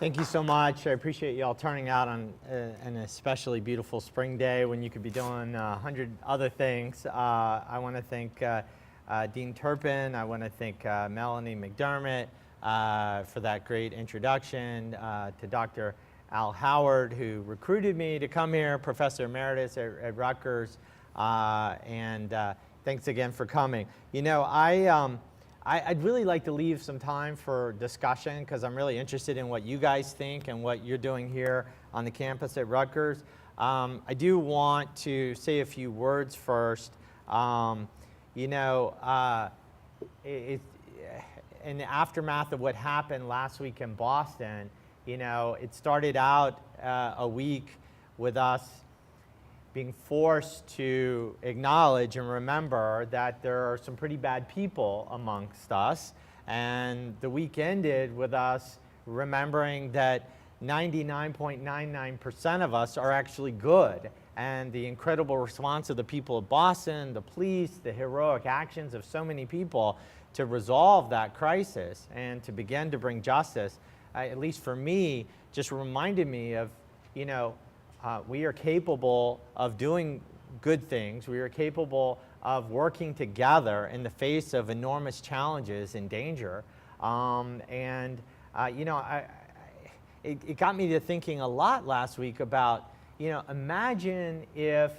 Thank you so much. I appreciate you all turning out on an especially beautiful spring day when you could be doing 100 other things. I want to thank Dean Turpin. I want to thank Melanie McDermott for that great introduction, to Dr. Al Howard, who recruited me to come here, Professor Emeritus at Rutgers, and thanks again for coming. You know, I'd really like to leave some time for discussion because I'm really interested in what you guys think and what you're doing here on the campus at Rutgers. I do want to say a few words first. You know, in the aftermath of what happened last week in Boston, you know, it started out a week with us being forced to acknowledge and remember that there are some pretty bad people amongst us. And the week ended with us remembering that 99.99% of us are actually good. And the incredible response of the people of Boston, the police, the heroic actions of so many people to resolve that crisis and to begin to bring justice, at least for me, just reminded me of, you know, we are capable of doing good things. We are capable of working together in the face of enormous challenges and danger. You know, it got me to thinking a lot last week about, you know, imagine if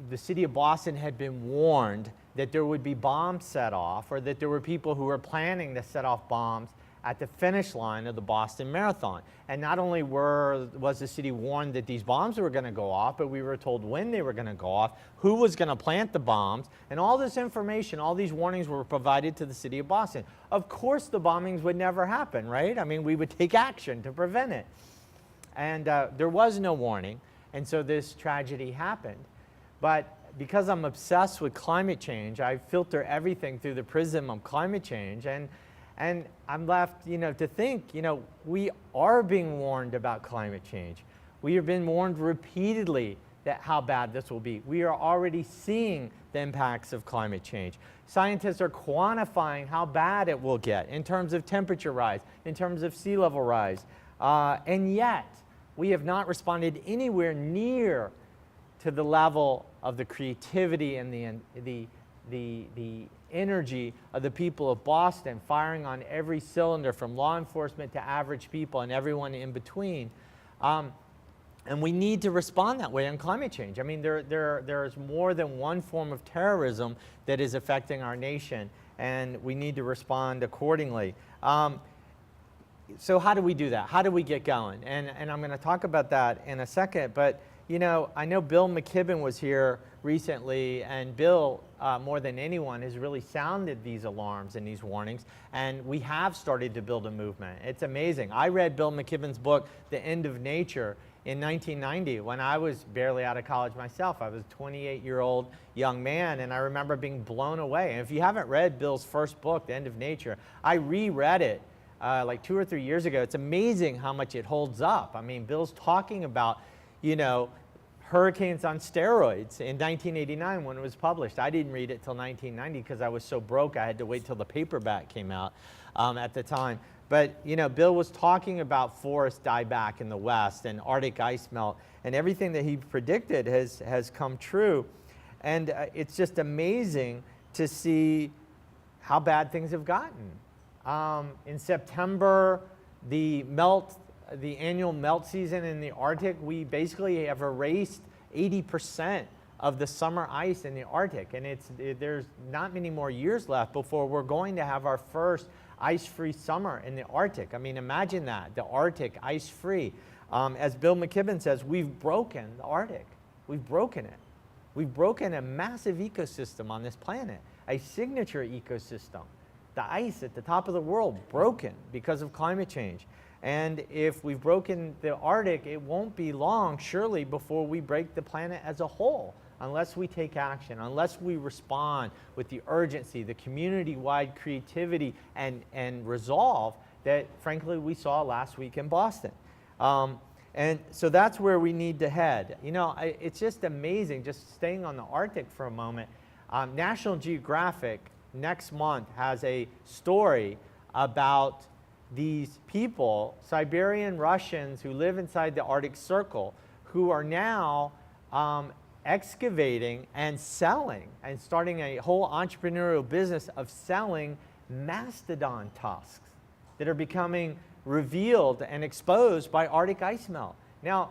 the city of Boston had been warned that there would be bombs set off, or that there were people who were planning to set off bombs at the finish line of the Boston Marathon. And not only was the city warned that these bombs were going to go off, but we were told when they were going to go off, who was going to plant the bombs, and all this information, all these warnings were provided to the city of Boston. Of course the bombings would never happen, right? I mean, we would take action to prevent it. And there was no warning, and so this tragedy happened. But because I'm obsessed with climate change, I filter everything through the prism of climate change, and I'm left, you know, to think, you know, we are being warned about climate change. We have been warned repeatedly that how bad this will be. We are already seeing the impacts of climate change. Scientists are quantifying how bad it will get in terms of temperature rise, in terms of sea level rise. And yet, we have not responded anywhere near to the level of the creativity and the energy of the people of Boston, firing on every cylinder, from law enforcement to average people and everyone in between. And we need to respond that way on climate change. I mean, there is more than one form of terrorism that is affecting our nation, and we need to respond accordingly. So how do we do that? How do we get going? And I'm going to talk about that in a second, but you know, I know Bill McKibben was here recently, and Bill, more than anyone, has really sounded these alarms and these warnings, and we have started to build a movement. It's amazing. I read Bill McKibben's book, The End of Nature, in 1990 when I was barely out of college myself. I was a 28-year-old young man, and I remember being blown away. And if you haven't read Bill's first book, The End of Nature, I reread it like 2 or 3 years ago. It's amazing how much it holds up. I mean, Bill's talking about, you know, hurricanes on steroids in 1989 when it was published. I didn't read it till 1990 because I was so broke I had to wait till the paperback came out at the time. But you know, Bill was talking about forest dieback in the West and Arctic ice melt, and everything that he predicted has come true. And it's just amazing to see how bad things have gotten. In September, the annual melt season in the Arctic, we basically have erased 80% of the summer ice in the Arctic, and there's not many more years left before we're going to have our first ice-free summer in the Arctic. I mean, imagine that, the Arctic ice-free. As Bill McKibben says, we've broken the Arctic. We've broken it. We've broken a massive ecosystem on this planet, a signature ecosystem. The ice at the top of the world broken because of climate change. And if we've broken the Arctic, it won't be long, surely, before we break the planet as a whole, unless we take action, unless we respond with the urgency, the community-wide creativity and resolve that, frankly, we saw last week in Boston. And so that's where we need to head. You know, it's just amazing, just staying on the Arctic for a moment. National Geographic next month has a story about these people, Siberian Russians who live inside the Arctic Circle, who are now excavating and selling and starting a whole entrepreneurial business of selling mastodon tusks that are becoming revealed and exposed by Arctic ice melt. Now,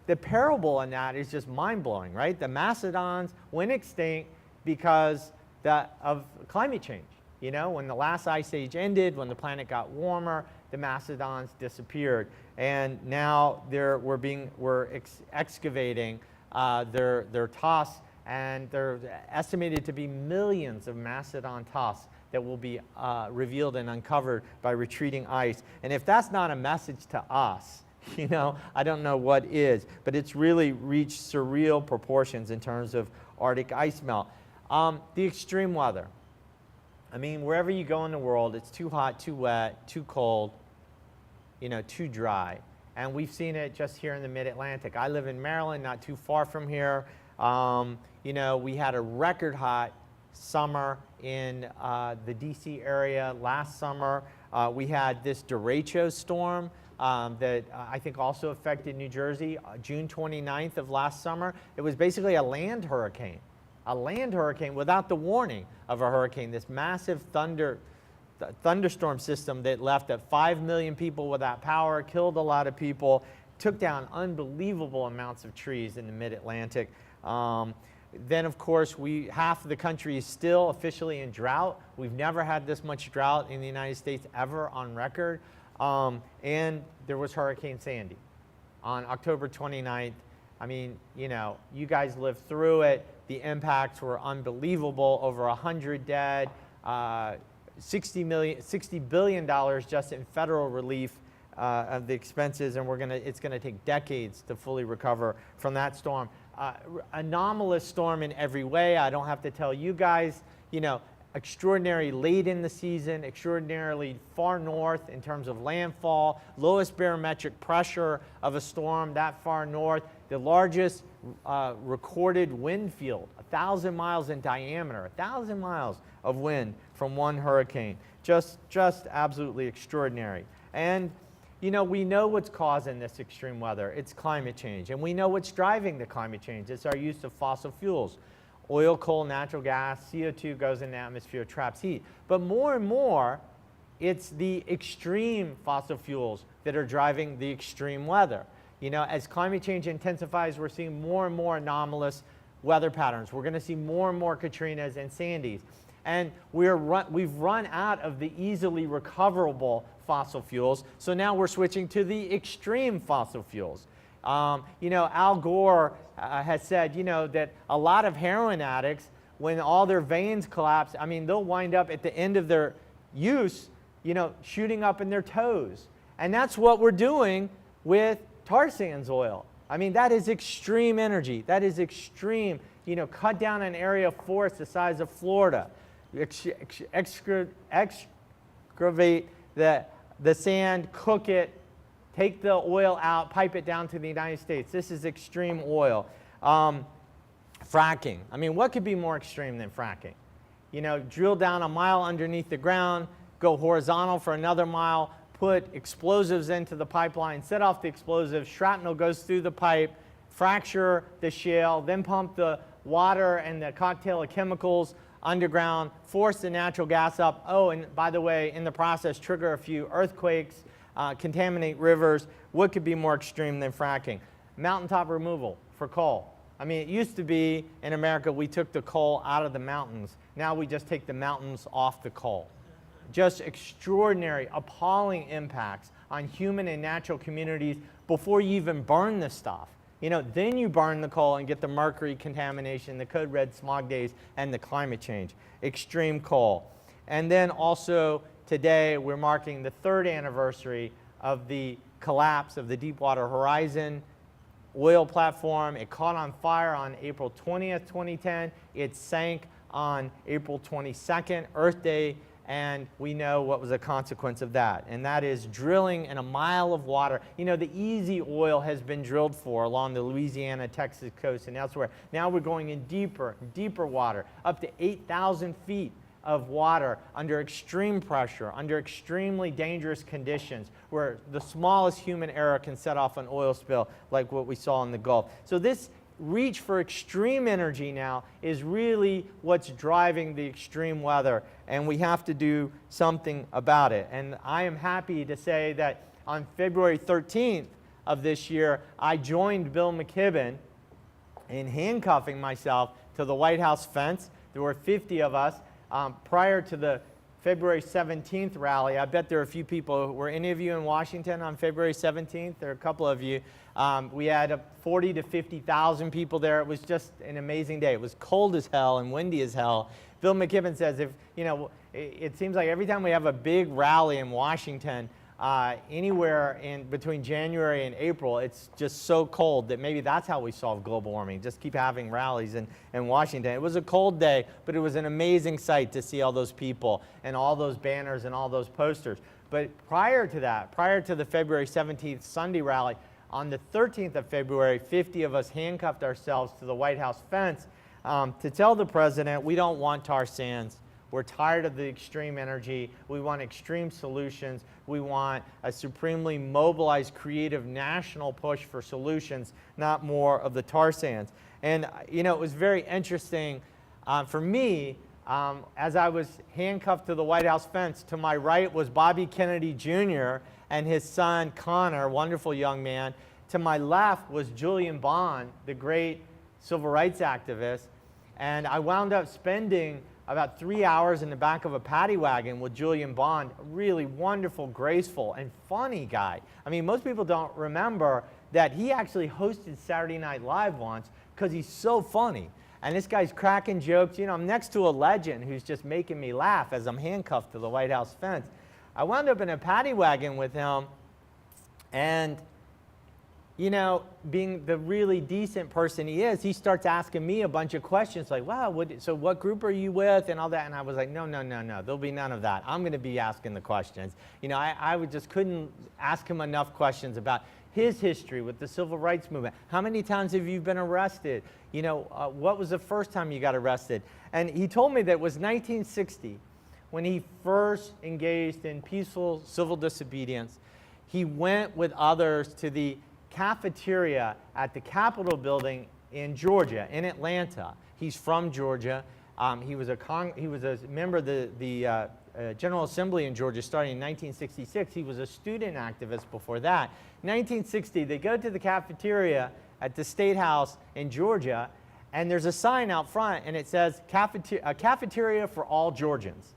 the parable in that is just mind-blowing, right? The mastodons went extinct because of climate change. You know, when the last ice age ended, when the planet got warmer, the mastodons disappeared. And now we're excavating their tusks, and they're estimated to be millions of mastodon tusks that will be revealed and uncovered by retreating ice. And if that's not a message to us, you know, I don't know what is. But it's really reached surreal proportions in terms of Arctic ice melt. The extreme weather. I mean, wherever you go in the world, it's too hot, too wet, too cold, you know, too dry. And we've seen it just here in the mid-Atlantic. I live in Maryland, not too far from here. You know, we had a record hot summer in the DC area last summer. We had this derecho storm that I think also affected New Jersey, June 29th of last summer. It was basically a land hurricane without the warning of a hurricane, this massive thunderstorm system that left 5 million people without power, killed a lot of people, took down unbelievable amounts of trees in the mid-Atlantic. Then, of course, half of the country is still officially in drought. We've never had this much drought in the United States ever on record. And there was Hurricane Sandy on October 29th. I mean, you know, you guys lived through it. The impacts were unbelievable, over 100 dead, $60 billion just in federal relief of the expenses, and it's gonna take decades to fully recover from that storm. Anomalous storm in every way. I don't have to tell you guys, you know, extraordinary late in the season, extraordinarily far north in terms of landfall, lowest barometric pressure of a storm that far north, the largest recorded wind field, 1,000 miles in diameter, 1,000 miles of wind from one hurricane. Just absolutely extraordinary. And you know, we know what's causing this extreme weather. It's climate change. And we know what's driving the climate change. It's our use of fossil fuels. Oil, coal, natural gas, CO2 goes in the atmosphere, traps heat. But more and more, it's the extreme fossil fuels that are driving the extreme weather. You know, as climate change intensifies, we're seeing more and more anomalous weather patterns. We're going to see more and more Katrinas and Sandys. And we've run out of the easily recoverable fossil fuels, so now we're switching to the extreme fossil fuels. You know, Al Gore has said, you know, that a lot of heroin addicts, when all their veins collapse, I mean, they'll wind up at the end of their use, you know, shooting up in their toes. And that's what we're doing with tar sands oil. I mean, that is extreme energy. That is extreme. You know, cut down an area of forest the size of Florida. Excavate the sand, cook it, take the oil out, pipe it down to the United States. This is extreme oil. Fracking. I mean, what could be more extreme than fracking? You know, drill down a mile underneath the ground, go horizontal for another mile, put explosives into the pipeline, set off the explosives, shrapnel goes through the pipe, fracture the shale, then pump the water and the cocktail of chemicals underground, force the natural gas up. Oh, and by the way, in the process, trigger a few earthquakes, contaminate rivers. What could be more extreme than fracking? Mountaintop removal for coal. I mean, it used to be in America, we took the coal out of the mountains. Now we just take the mountains off the coal. Just extraordinary, appalling impacts on human and natural communities before you even burn the stuff. You know, then you burn the coal and get the mercury contamination, the code red smog days, and the climate change. Extreme coal. And then also today we're marking the 3rd anniversary of the collapse of the Deepwater Horizon oil platform. It caught on fire on April 20th, 2010. It sank on April 22nd, Earth Day, and we know what was a consequence of that, and that is drilling in a mile of water. You know, the easy oil has been drilled for along the Louisiana, Texas coast and elsewhere. Now we're going in deeper and deeper water, up to 8,000 feet of water under extreme pressure, under extremely dangerous conditions, where the smallest human error can set off an oil spill like what we saw in the Gulf. So this reach for extreme energy now is really what's driving the extreme weather, and we have to do something about it. And I am happy to say that on February 13th of this year, I joined Bill McKibben in handcuffing myself to the White House fence. There were 50 of us prior to the February 17th rally. I bet there are a few people. Were any of you in Washington on February 17th? There are a couple of you. We had 40 to 50,000 people there. It was just an amazing day. It was cold as hell and windy as hell. Bill McKibben says, if you know, it seems like every time we have a big rally in Washington, anywhere in between January and April, it's just so cold that maybe that's how we solve global warming. Just keep having rallies in Washington. It was a cold day, but it was an amazing sight to see all those people and all those banners and all those posters. But prior to that, prior to the February 17th Sunday rally, on the 13th of February, 50 of us handcuffed ourselves to the White House fence to tell the president we don't want tar sands. We're tired of the extreme energy. We want extreme solutions. We want a supremely mobilized, creative national push for solutions, not more of the tar sands. And you know, it was very interesting for me as I was handcuffed to the White House fence. To my right was Bobby Kennedy Jr. and his son Connor, wonderful young man. To my left was Julian Bond, the great civil rights activist. And I wound up spending about 3 hours in the back of a paddy wagon with Julian Bond, a really wonderful, graceful, and funny guy. I mean, most people don't remember that he actually hosted Saturday Night Live once because he's so funny. And this guy's cracking jokes. You know, I'm next to a legend who's just making me laugh as I'm handcuffed to the White House fence. I wound up in a paddy wagon with him, and you know, being the really decent person he is, he starts asking me a bunch of questions like, wow, so what group are you with and all that? And I was like, no, there'll be none of that. I'm going to be asking the questions. You know, I just couldn't ask him enough questions about his history with the civil rights movement. How many times have you been arrested? You know, what was the first time you got arrested? And he told me that it was 1960 when he first engaged in peaceful civil disobedience. He went with others to the cafeteria at the Capitol building in Georgia, in Atlanta. He's from Georgia. He was a member of the General Assembly in Georgia starting in 1966. He was a student activist before that. 1960, they go to the cafeteria at the State House in Georgia, and there's a sign out front, and it says a cafeteria for all Georgians,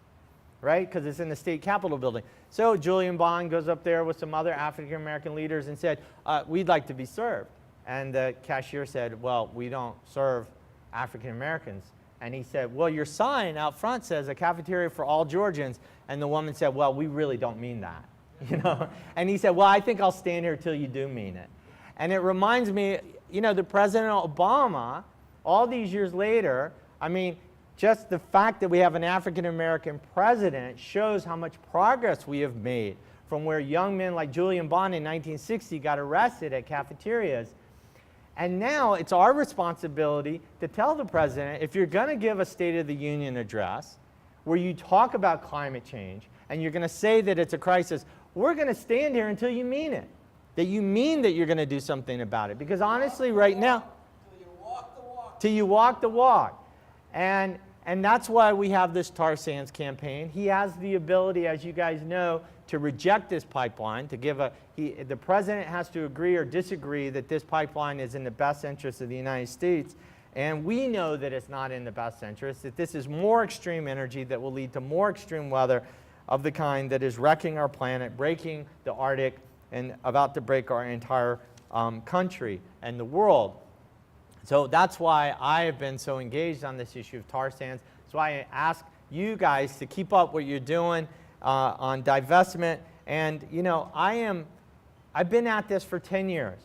right? Because it's in the state capitol building. So Julian Bond goes up there with some other African-American leaders and said, we'd like to be served. And the cashier said, well, we don't serve African-Americans. And he said, well, your sign out front says a cafeteria for all Georgians. And the woman said, well, we really don't mean that. You know? And he said, well, I think I'll stand here till you do mean it. And it reminds me, you know, the President Obama, all these years later, I mean, just the fact that we have an African-American president shows how much progress we have made from where young men like Julian Bond in 1960 got arrested at cafeterias. And now it's our responsibility to tell the president, if you're going to give a State of the Union address where you talk about climate change and you're going to say that it's a crisis, we're going to stand here until you mean it, that you mean that you're going to do something about it. Because honestly, right now, till you walk the walk. Till you walk the walk. And that's why we have this tar sands campaign. He has the ability, as you guys know, to reject this pipeline, to give the president has to agree or disagree that this pipeline is in the best interest of the United States. And we know that it's not in the best interest, that this is more extreme energy that will lead to more extreme weather of the kind that is wrecking our planet, breaking the Arctic, and about to break our entire country and the world. So that's why I have been so engaged on this issue of tar sands. That's why I ask you guys to keep up what you're doing on divestment. And you know, I've been at this for 10 years.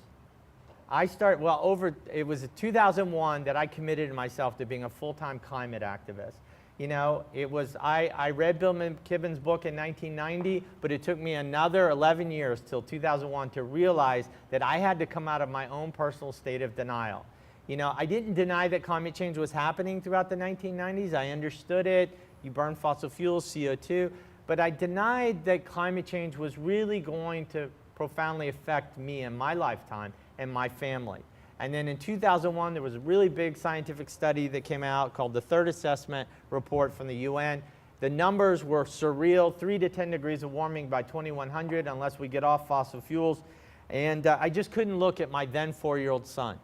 It was 2001 that I committed myself to being a full-time climate activist. You know, I read Bill McKibben's book in 1990, but it took me another 11 years till 2001 to realize that I had to come out of my own personal state of denial. You know, I didn't deny that climate change was happening throughout the 1990s. I understood it. You burn fossil fuels, CO2. But I denied that climate change was really going to profoundly affect me in my lifetime and my family. And then in 2001, there was a really big scientific study that came out called the Third Assessment Report from the UN. The numbers were surreal, 3 to 10 degrees of warming by 2100 unless we get off fossil fuels. And I just couldn't look at my then 4-year-old son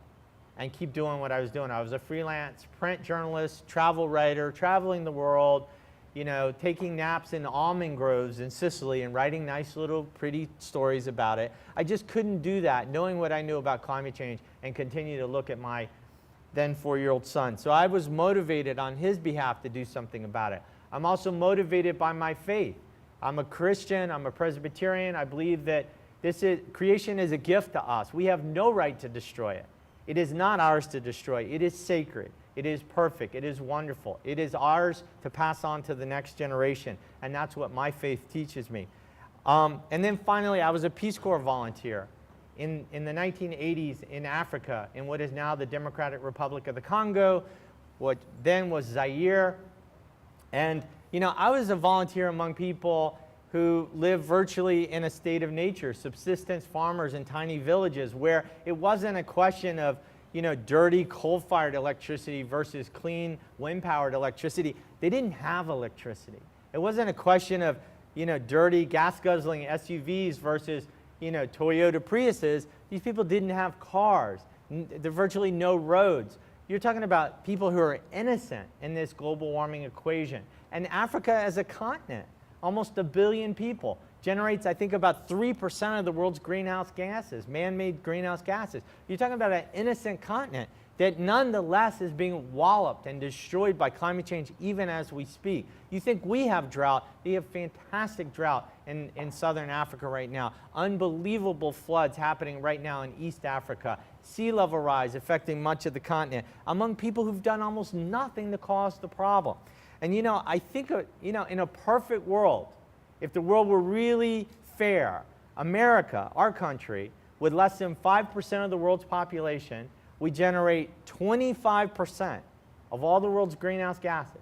and keep doing what I was doing. I was a freelance print journalist, travel writer, traveling the world, you know, taking naps in almond groves in Sicily and writing nice little pretty stories about it. I just couldn't do that, knowing what I knew about climate change, and continue to look at my then 4-year-old son. So I was motivated on his behalf to do something about it. I'm also motivated by my faith. I'm a Christian, I'm a Presbyterian. I believe that creation is a gift to us. We have no right to destroy it. It is not ours to destroy. It is sacred. It is perfect. It is wonderful. It is ours to pass on to the next generation. And that's what my faith teaches me. And then finally, I was a Peace Corps volunteer in the 1980s in Africa, in what is now the Democratic Republic of the Congo, what then was Zaire. And, you know, I was a volunteer among people who live virtually in a state of nature, subsistence farmers in tiny villages, where it wasn't a question of, you know, dirty coal-fired electricity versus clean wind-powered electricity. They didn't have electricity. It wasn't a question of, you know, dirty gas-guzzling SUVs versus, you know, Toyota Priuses. These people didn't have cars. There are virtually no roads. You're talking about people who are innocent in this global warming equation. And Africa as a continent, almost 1 billion people, generates, I think, about 3% of the world's greenhouse gases, man-made greenhouse gases. You're talking about an innocent continent that nonetheless is being walloped and destroyed by climate change even as we speak. You think we have drought, we have fantastic drought in southern Africa right now. Unbelievable floods happening right now in East Africa. Sea level rise affecting much of the continent among people who've done almost nothing to cause the problem. And you know, I think, you know, in a perfect world, if the world were really fair, America, our country, with less than 5% of the world's population, we generate 25% of all the world's greenhouse gases,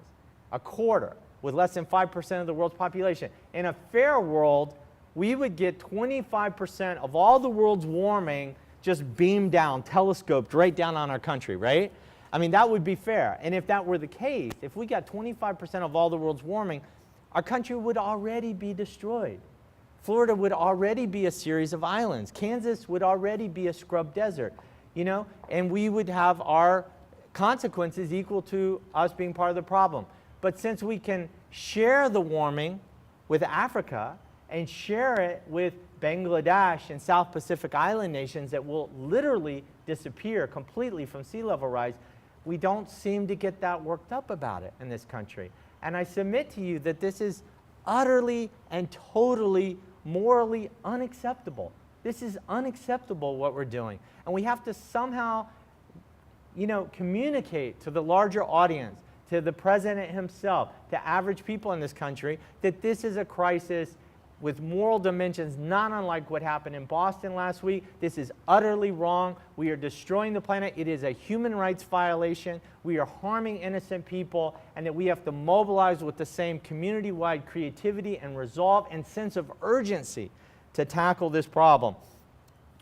a quarter, with less than 5% of the world's population. In a fair world, we would get 25% of all the world's warming just beamed down, telescoped right down on our country, right? I mean, that would be fair. And if that were the case, if we got 25% of all the world's warming, our country would already be destroyed. Florida would already be a series of islands. Kansas would already be a scrub desert, you know, and we would have our consequences equal to us being part of the problem. But since we can share the warming with Africa and share it with Bangladesh and South Pacific Island nations that will literally disappear completely from sea level rise, we don't seem to get that worked up about it in this country. And I submit to you that this is utterly and totally morally unacceptable. This is unacceptable what we're doing. And we have to somehow, you know, communicate to the larger audience, to the president himself, to average people in this country, that this is a crisis with moral dimensions not unlike what happened in Boston last week. This is utterly wrong. We are destroying the planet. It is a human rights violation. We are harming innocent people, and that we have to mobilize with the same community-wide creativity and resolve and sense of urgency to tackle this problem,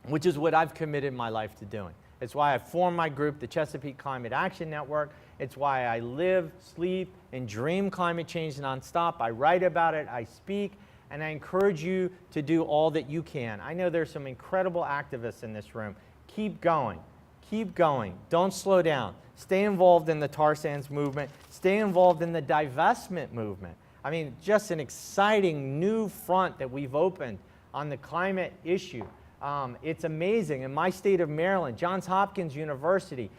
which is what I've committed my life to doing. It's why I formed my group, the Chesapeake Climate Action Network. It's why I live, sleep, and dream climate change nonstop. I write about it, I speak, and I encourage you to do all that you can. I know there's some incredible activists in this room. Keep going. Keep going. Don't slow down. Stay involved in the tar sands movement. Stay involved in the divestment movement. I mean, just an exciting new front that we've opened on the climate issue. It's amazing. In my state of Maryland, Johns Hopkins University,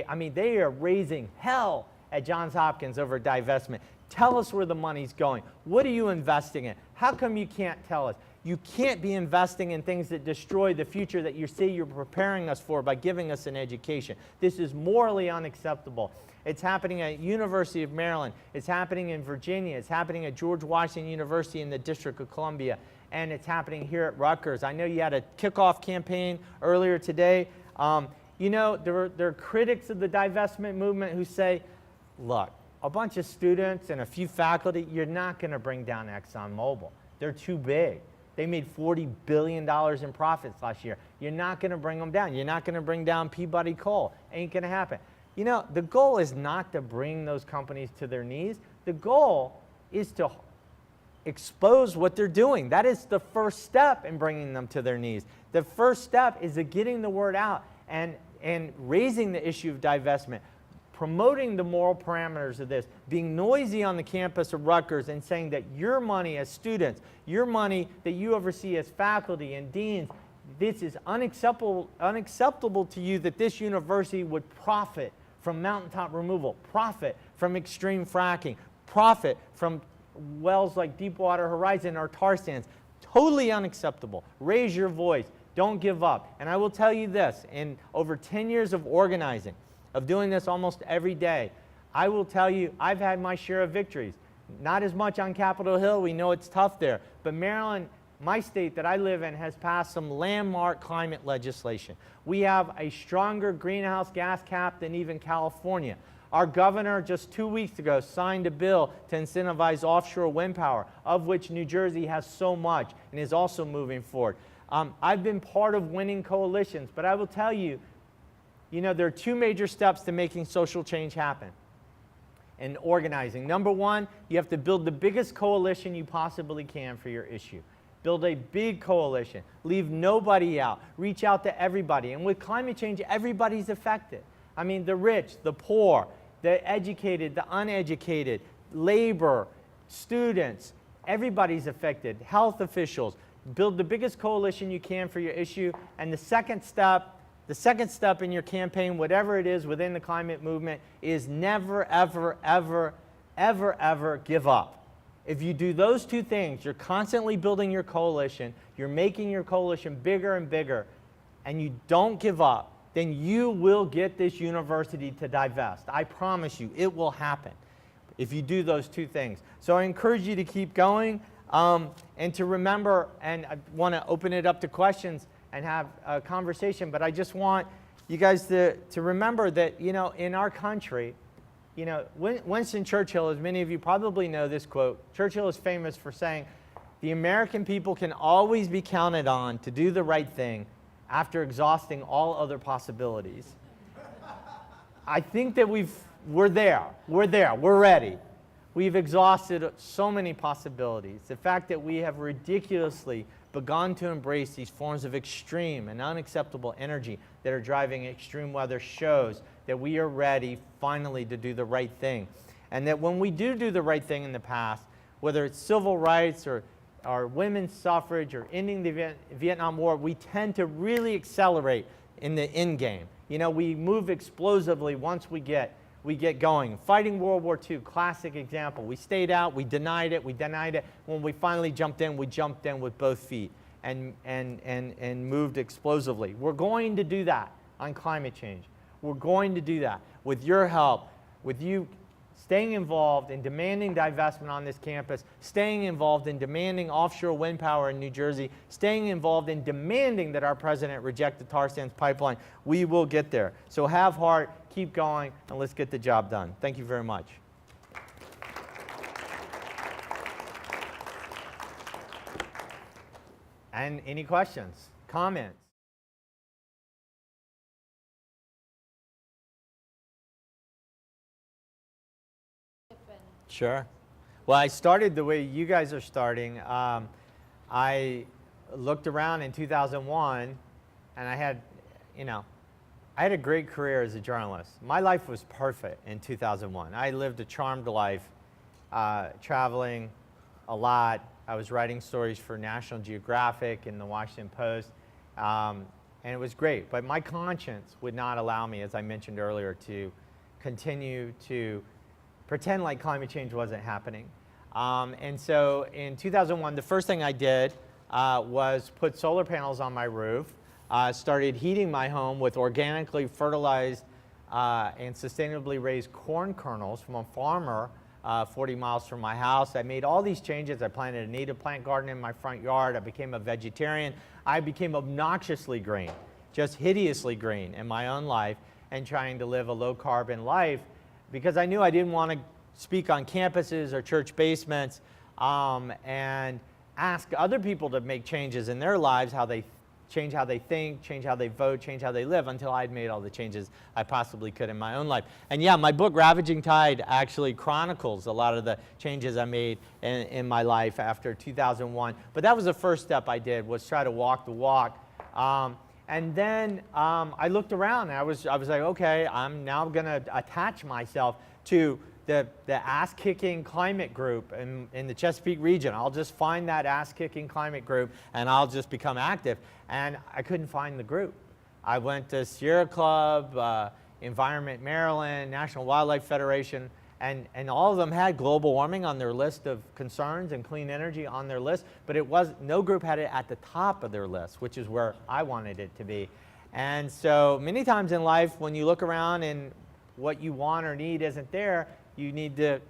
I mean, they are raising hell at Johns Hopkins over divestment. Tell us where the money's going. What are you investing in? How come you can't tell us? You can't be investing in things that destroy the future that you say you're preparing us for by giving us an education. This is morally unacceptable. It's happening at University of Maryland. It's happening in Virginia. It's happening at George Washington University in the District of Columbia. And it's happening here at Rutgers. I know you had a kickoff campaign earlier today. You know, there are critics of the divestment movement who say, look, a bunch of students and a few faculty, you're not going to bring down ExxonMobil. They're too big. They made $40 billion in profits last year. You're not going to bring them down. You're not going to bring down Peabody Coal. Ain't going to happen. You know, the goal is not to bring those companies to their knees. The goal is to expose what they're doing. That is the first step in bringing them to their knees. The first step is getting the word out and raising the issue of divestment, promoting the moral parameters of this, being noisy on the campus of Rutgers and saying that your money as students, your money that you oversee as faculty and deans, this is unacceptable to you, that this university would profit from mountaintop removal, profit from extreme fracking, profit from wells like Deepwater Horizon or tar sands. Totally unacceptable. Raise your voice. Don't give up. And I will tell you this, in over 10 years of organizing, of doing this almost every day, I will tell you I've had my share of victories. Not as much on Capitol Hill. We know it's tough there. But Maryland, my state that I live in, has passed some landmark climate legislation. We have a stronger greenhouse gas cap than even California. Our governor just 2 weeks ago signed a bill to incentivize offshore wind power, of which New Jersey has so much and is also moving forward. I've been part of winning coalitions, but I will tell you, there are two major steps to making social change happen and organizing. Number one, you have to build the biggest coalition you possibly can for your issue. Build a big coalition. Leave nobody out. Reach out to everybody. And with climate change, everybody's affected. I mean, the rich, the poor, the educated, the uneducated, labor, students, everybody's affected, health officials. Build the biggest coalition you can for your issue. And the second step in your campaign, whatever it is within the climate movement, is never, ever, ever, ever, ever give up. If you do those two things, you're constantly building your coalition, you're making your coalition bigger and bigger, and you don't give up, then you will get this university to divest. I promise you, it will happen if you do those two things. So I encourage you to keep going and to remember, and I want to open it up to questions and have a conversation, but I just want you guys to remember that, in our country, Winston Churchill, as many of you probably know this quote, Churchill is famous for saying, the American people can always be counted on to do the right thing after exhausting all other possibilities. I think that we're there, we're ready. We've exhausted so many possibilities. The fact that we have ridiculously begun to embrace these forms of extreme and unacceptable energy that are driving extreme weather shows that we are ready finally to do the right thing. And that when we do the right thing in the past, whether it's civil rights or women's suffrage or ending the Vietnam War, we tend to really accelerate in the end game. We move explosively once we get going. Fighting World War II, classic example. We stayed out, we denied it. When we finally jumped in, we jumped in with both feet and moved explosively. We're going to do that on climate change. We're going to do that with your help, with you staying involved in demanding divestment on this campus, staying involved in demanding offshore wind power in New Jersey, staying involved in demanding that our president reject the tar sands pipeline. We will get there. So have heart, keep going, and let's get the job done. Thank you very much. And any questions, comments? Sure. Well, I started the way you guys are starting. I looked around in 2001, and I had a great career as a journalist. My life was perfect in 2001. I lived a charmed life, traveling a lot. I was writing stories for National Geographic and the Washington Post, and it was great. But my conscience would not allow me, as I mentioned earlier, to continue to pretend like climate change wasn't happening. And so in 2001, the first thing I did was put solar panels on my roof, started heating my home with organically fertilized and sustainably raised corn kernels from a farmer 40 miles from my house. I made all these changes. I planted a native plant garden in my front yard. I became a vegetarian. I became obnoxiously green, just hideously green in my own life, and trying to live a low carbon life, because I knew I didn't want to speak on campuses or church basements, and ask other people to make changes in their lives, change how they think, change how they vote, change how they live, until I'd made all the changes I possibly could in my own life. And yeah, my book, Ravaging Tide, actually chronicles a lot of the changes I made in my life after 2001. But that was the first step I did, was try to walk the walk. And then I looked around, and I was like, okay, I'm now going to attach myself to the ass-kicking climate group in the Chesapeake region. I'll just find that ass-kicking climate group, and I'll just become active. And I couldn't find the group. I went to Sierra Club, Environment Maryland, National Wildlife Federation, and all of them had global warming on their list of concerns and clean energy on their list, but no group had it at the top of their list, which is where I wanted it to be. And so many times in life, when you look around and what you want or need isn't there, you need to,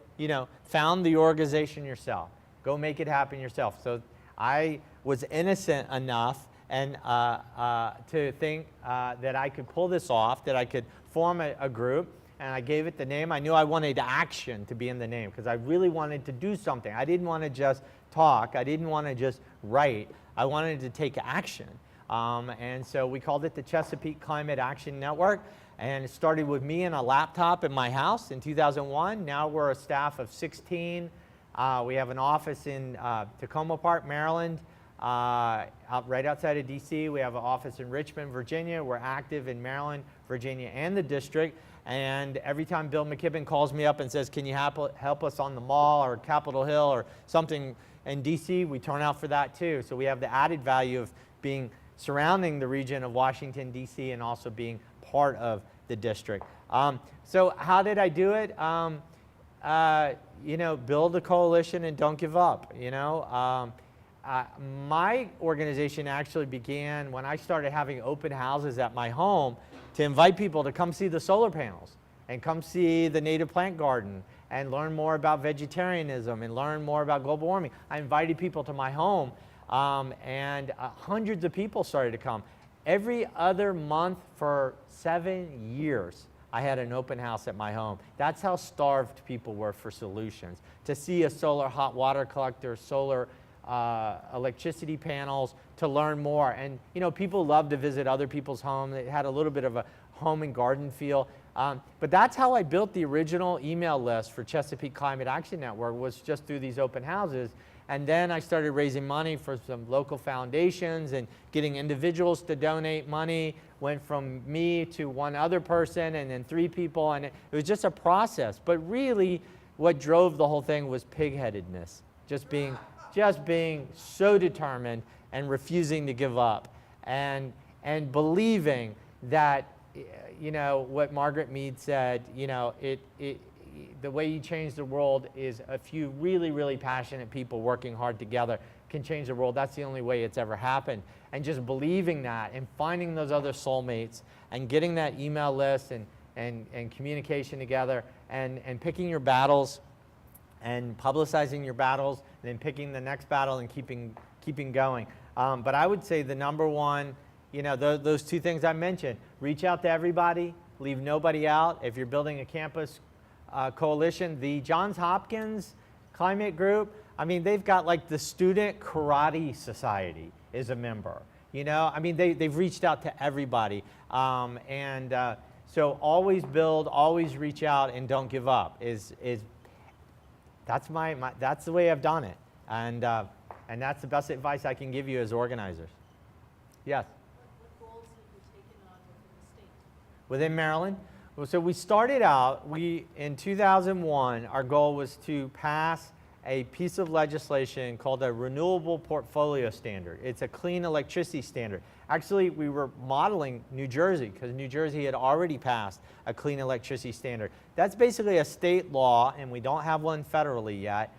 found the organization yourself. Go make it happen yourself. So I was innocent enough and to think that I could pull this off, that I could form a group, and I gave it the name. I knew I wanted action to be in the name, because I really wanted to do something. I didn't want to just talk. I didn't want to just write. I wanted to take action. And so we called it the Chesapeake Climate Action Network. And it started with me and a laptop in my house in 2001. Now we're a staff of 16. We have an office in Tacoma Park, Maryland, right outside of DC. We have an office in Richmond, Virginia. We're active in Maryland, Virginia, and the district. And every time Bill McKibben calls me up and says, can you help us on the Mall or Capitol Hill or something in DC, we turn out for that too. So we have the added value of surrounding the region of Washington, DC, and also being part of the district. So how did I do it? Build a coalition and don't give up. My organization actually began when I started having open houses at my home to invite people to come see the solar panels and come see the native plant garden and learn more about vegetarianism and learn more about global warming. I invited people to my home, and hundreds of people started to come. Every other month for 7 years, I had an open house at my home. That's how starved people were for solutions. To see a solar hot water collector, solar electricity panels, to learn more. And people love to visit other people's homes. It had a little bit of a home and garden feel. But that's how I built the original email list for Chesapeake Climate Action Network, was just through these open houses. And then I started raising money for some local foundations and getting individuals to donate money. Went from me to one other person and then 3 people, and it was just a process. But really, what drove the whole thing was pig-headedness, just being so determined and refusing to give up, and believing that, what Margaret Mead said, the way you change the world is a few really, really passionate people working hard together can change the world. That's the only way it's ever happened. And just believing that and finding those other soulmates and getting that email list and communication together and picking your battles and publicizing your battles and then picking the next battle and keeping going. But I would say the number one, those 2 things I mentioned, reach out to everybody, leave nobody out. If you're building a campus coalition, the Johns Hopkins Climate Group, they've got like the Student Karate Society is a member. They've reached out to everybody. So always build, always reach out, and don't give up. That's that's the way I've done it, and that's the best advice I can give you as organizers. Yes. What goals have you taken on within the state? Within Maryland? Well, so we started out, in 2001, our goal was to pass a piece of legislation called a Renewable Portfolio Standard. It's a clean electricity standard. Actually, we were modeling New Jersey, because New Jersey had already passed a clean electricity standard. That's basically a state law, and we don't have one federally yet,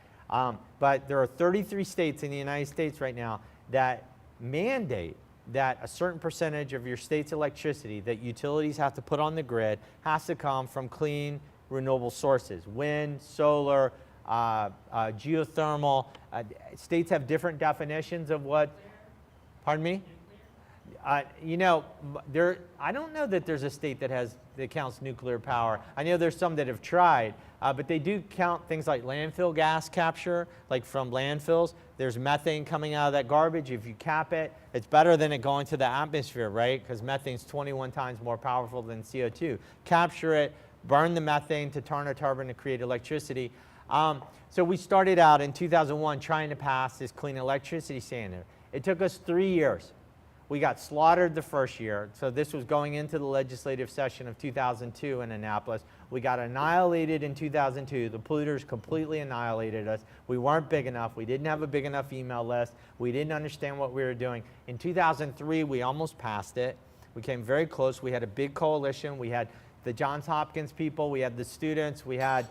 but there are 33 states in the United States right now that mandate that a certain percentage of your state's electricity that utilities have to put on the grid has to come from clean, renewable sources. Wind, solar, geothermal. States have different definitions of what. Pardon me? I don't know that there's a state that has that counts nuclear power. I know there's some that have tried, but they do count things like landfill gas capture, like from landfills. There's methane coming out of that garbage. If you cap it, it's better than it going to the atmosphere, right? Because methane's 21 times more powerful than CO2. Capture it, burn the methane to turn a turbine to create electricity. So we started out in 2001 trying to pass this clean electricity standard. It took us 3 years. We got slaughtered the first year. So this was going into the legislative session of 2002 in Annapolis. We got annihilated in 2002. The polluters completely annihilated us. We weren't big enough. We didn't have a big enough email list. We didn't understand what we were doing. In 2003, we almost passed it. We came very close. We had a big coalition. We had the Johns Hopkins people. We had the students. We had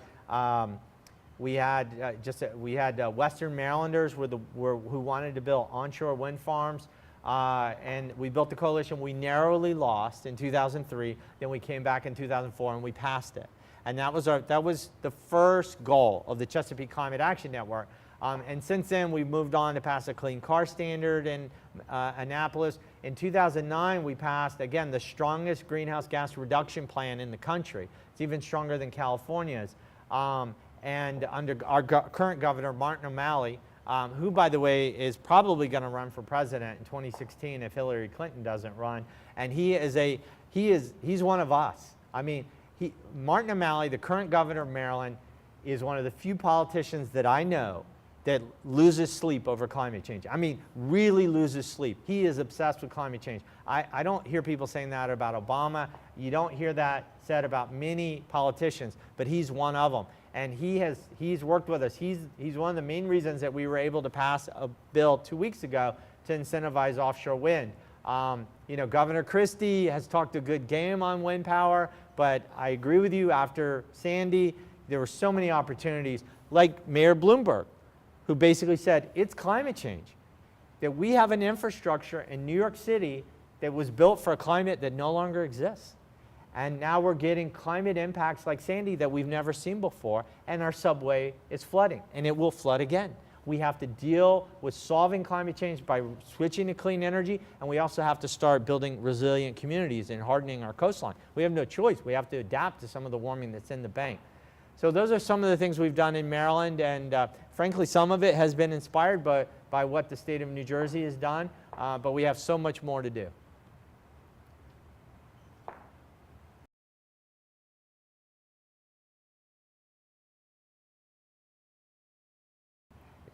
Western Marylanders who wanted to build onshore wind farms. And we built the coalition. We narrowly lost in 2003. Then we came back in 2004 and we passed it. And that was the first goal of the Chesapeake Climate Action Network. And since then, we've moved on to pass a clean car standard in Annapolis. In 2009, we passed, again, the strongest greenhouse gas reduction plan in the country. It's even stronger than California's. And under our current governor, Martin O'Malley, who, by the way, is probably going to run for president in 2016 if Hillary Clinton doesn't run. And he's one of us. I mean, Martin O'Malley, the current governor of Maryland, is one of the few politicians that I know that loses sleep over climate change. I mean, really loses sleep. He is obsessed with climate change. I don't hear people saying that about Obama. You don't hear that said about many politicians, but he's one of them. And he's worked with us. He's one of the main reasons that we were able to pass a bill 2 weeks ago to incentivize offshore wind. You know, Governor Christie has talked a good game on wind power, but I agree with you, after Sandy, there were so many opportunities, like Mayor Bloomberg, who basically said, it's climate change. That we have an infrastructure in New York City that was built for a climate that no longer exists. And now we're getting climate impacts like Sandy that we've never seen before, and our subway is flooding, and it will flood again. We have to deal with solving climate change by switching to clean energy, and we also have to start building resilient communities and hardening our coastline. We have no choice. We have to adapt to some of the warming that's in the bank. So those are some of the things we've done in Maryland, and frankly, some of it has been inspired by what the state of New Jersey has done, but we have so much more to do.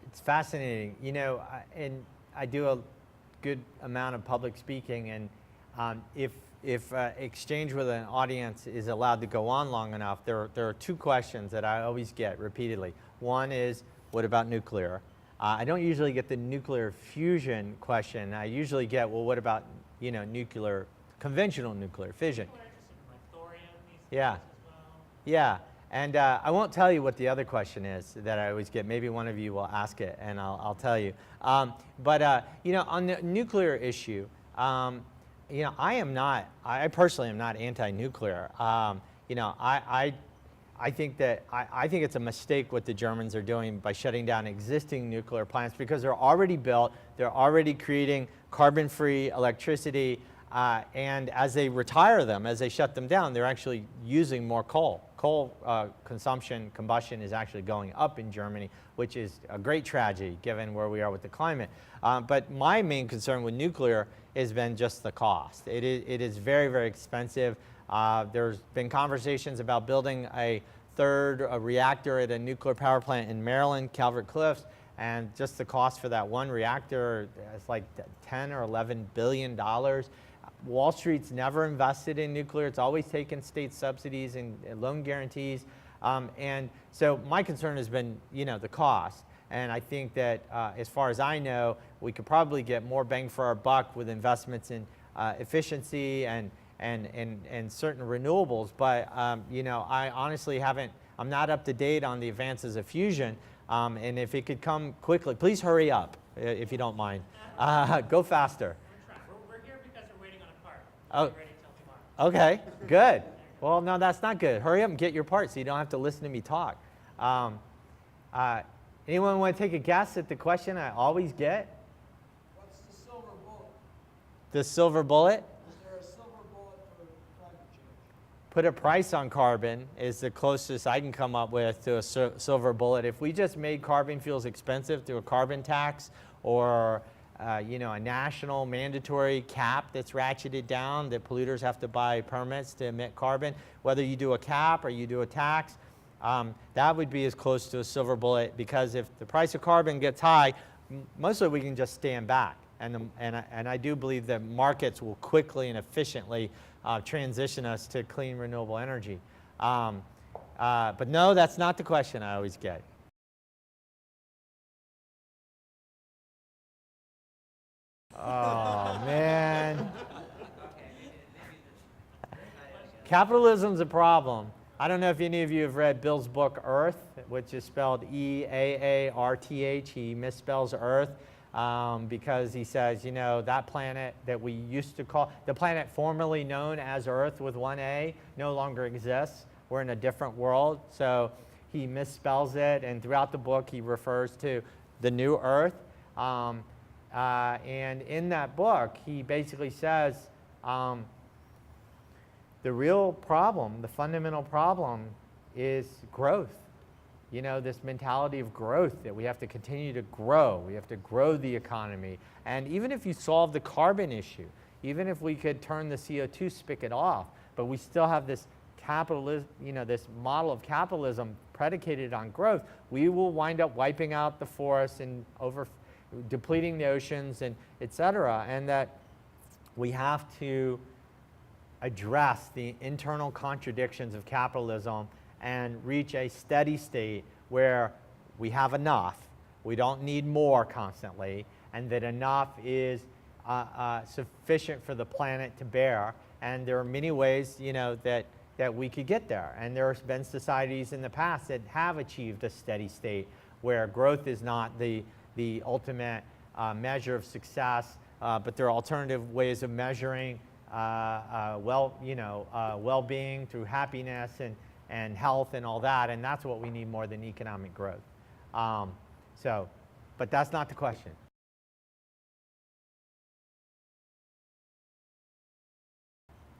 It's fascinating, you know, and I do a good amount of public speaking, and if exchange with an audience is allowed to go on long enough, there are two questions that I always get repeatedly. One is, what about nuclear? I don't usually get the nuclear fusion question. I usually get, well, what about, you know, nuclear, conventional nuclear fission? People are interested in like thorium, these Yeah. things as well. Yeah, and I won't tell you what the other question is that I always get. Maybe one of you will ask it, and I'll tell you. You know, on the nuclear issue, you know, I personally am not anti-nuclear. You know, I think it's a mistake what the Germans are doing by shutting down existing nuclear plants, because they're already built, they're already creating carbon-free electricity, and as they retire them, as they shut them down, they're actually using more coal. Coal combustion is actually going up in Germany, which is a great tragedy given where we are with the climate. But my main concern with nuclear has been just the cost. It is very, very expensive. There's been conversations about building a third reactor at a nuclear power plant in Maryland, Calvert Cliffs, and just the cost for that one reactor is like $10 or $11 billion. Wall Street's never invested in nuclear. It's always taken state subsidies and loan guarantees. And so my concern has been, you know, the cost. And I think that as far as I know, we could probably get more bang for our buck with investments in efficiency and certain renewables. But, you know, I honestly I'm not up to date on the advances of fusion. And if it could come quickly, please hurry up, if you don't mind. Go faster. We're here because we're waiting on a part. Oh. We're ready till tomorrow. Okay, good. Well, no, that's not good. Hurry up and get your part so you don't have to listen to me talk. Anyone want to take a guess at the question I always get? What's the silver bullet? The silver bullet? Is there a silver bullet for climate change? put a price on carbon is the closest I can come up with to a silver bullet. If we just made carbon fuels expensive through a carbon tax or you know, a national mandatory cap that's ratcheted down that polluters have to buy permits to emit carbon, whether you do a cap or you do a tax, that would be as close to a silver bullet, because if the price of carbon gets high, mostly we can just stand back. And I do believe that markets will quickly and efficiently transition us to clean, renewable energy. But no, that's not the question I always get. Oh, man. Capitalism's a problem. I don't know if any of you have read Bill's book, Earth, which is spelled E-A-A-R-T-H. He misspells Earth because he says, you know, that planet that we used to call, the planet formerly known as Earth with one A, no longer exists. We're in a different world. So he misspells it, and throughout the book he refers to the new Earth. And in that book, he basically says the real problem, the fundamental problem, is growth. You know, this mentality of growth, that we have to continue to grow. We have to grow the economy. And even if you solve the carbon issue, even if we could turn the CO2 spigot off, but we still have this capitalism, you know, this model of capitalism predicated on growth, we will wind up wiping out the forests and depleting the oceans, and et cetera. And that we have to address the internal contradictions of capitalism and reach a steady state where we have enough, we don't need more constantly, and that enough is sufficient for the planet to bear. And there are many ways, you know, that we could get there. And there have been societies in the past that have achieved a steady state where growth is not the ultimate measure of success, but there are alternative ways of measuring well-being through happiness and health and all that, and that's what we need more than economic growth. But that's not the question.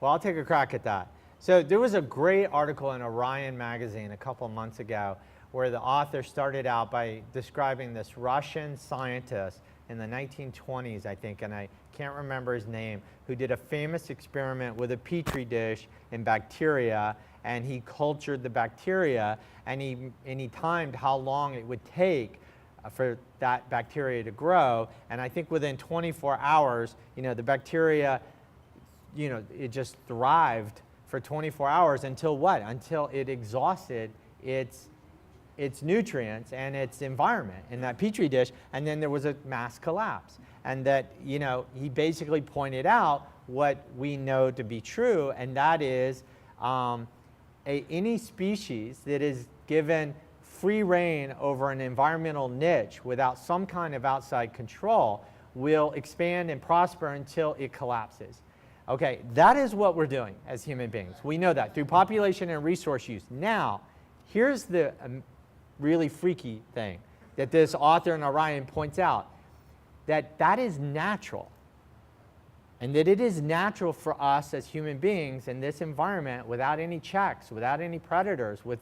Well, I'll take a crack at that. So there was a great article in Orion magazine a couple months ago where the author started out by describing this Russian scientist in the 1920s, I think, and I can't remember his name, who did a famous experiment with a petri dish in bacteria, and he cultured the bacteria, and he timed how long it would take for that bacteria to grow. And I think within 24 hours, you know, the bacteria, you know, it just thrived for 24 hours until what? Until it exhausted its nutrients and its environment in that petri dish, and then there was a mass collapse. And that, you know, he basically pointed out what we know to be true, and that is any species that is given free rein over an environmental niche without some kind of outside control will expand and prosper until it collapses. Okay, that is what we're doing as human beings. We know that through population and resource use. Now, here's the really freaky thing that this author in Orion points out, that is natural, and that it is natural for us as human beings in this environment, without any checks, without any predators, with,